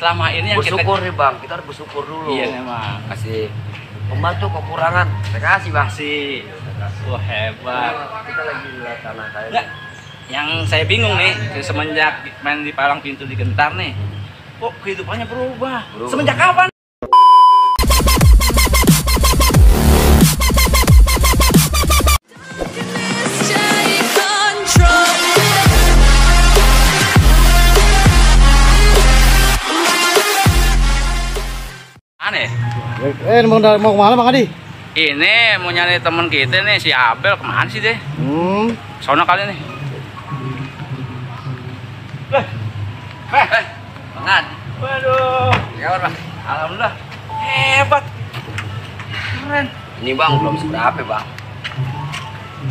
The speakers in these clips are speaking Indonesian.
selama ini yang bersyukur nih bang, kita harus bersyukur dulu. Iya memang. Kasih pembantu kekurangan, terima kasih bang. Wah hebat. Kita lagi lihat tanah kayak Nggak, yang saya bingung nih semenjak main di palang pintu di Gentar nih, kok kehidupannya berubah? Semenjak kapan? Aneh. Mau kemana Bang Adi? Ini mau nyari temen kita nih, si Abel. Kemana sih deh? Sono kali nih. Bang Adi. Waduh. Ya bang. Alhamdulillah. Hebat. Keren. Ini bang belum seberapa bang.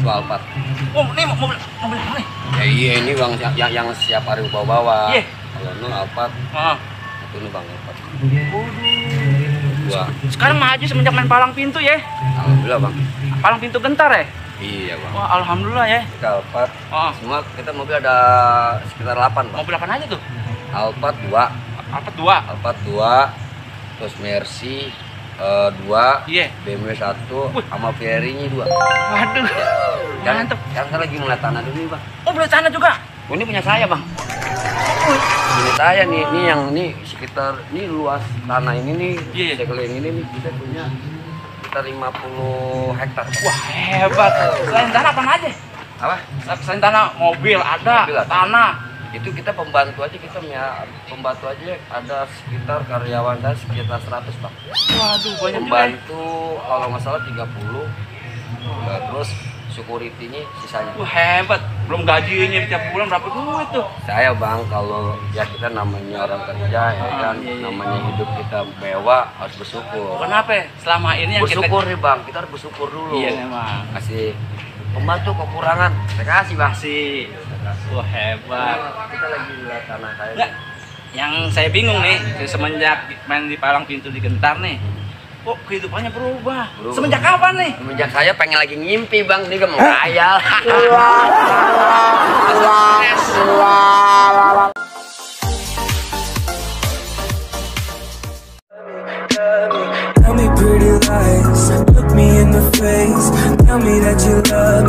Soal 4. Oh, ini mobil apa nih? Ya iya ini bang yang setiap hari bawa. Iya. Kalau nol Alphard. Oh. Ini bang Alphard. Dua. Sekarang mah aja semenjak main palang pintu ya. Alhamdulillah bang. Palang pintu Gentar ya? Iya bang. Wah, alhamdulillah ya. Kita Alphard. Oh. Semua kita mobil ada sekitar 8 bang. Mobil apa aja tuh? Alphard 2. Alphard 2. Terus Mercy 2. Iya. BMW 1 sama Ferry-nya 2. Waduh. Mantep. Yang saya lagi melihat tanah dulu nih bang. Oh, beli tanah juga? Oh, ini punya saya bang. Ini saya nih, ini yang ini sekitar ini luas tanah ini nih. Iya. Sekeliling ini nih kita punya sekitar 50 hektar. Wah, hebat. Selain tanah apa aja? Apa? Selain tanah mobil ada, tanah. Itu kita pembantu aja, kita ya pembantu aja ada sekitar karyawan saya sekitar 100 bang. Waduh, banyak pembantu kalau nggak salah 30. Terus security-nya sisanya. Wah, hebat. Belum gajinya tiap bulan berapa duit tuh? Saya bang, kalau ya kita namanya orang kerja ya kan, namanya hidup kita mewah, harus bersyukur. Kenapa? Selama ini yang bersyukur nih bang, kita harus bersyukur dulu. Iya memang. Kasih pembantu kekurangan, terima kasih bang. Wah hebat. Kita lagi lihat tanah kayak Nggak, yang saya bingung nih semenjak main di palang pintu di Gentar nih, kok kehidupannya berubah? Semenjak kapan nih? Semenjak saya pengen lagi ngimpi bang, ini kan mau khayal. Tell me pretty lies, look me in the face, tell me that you love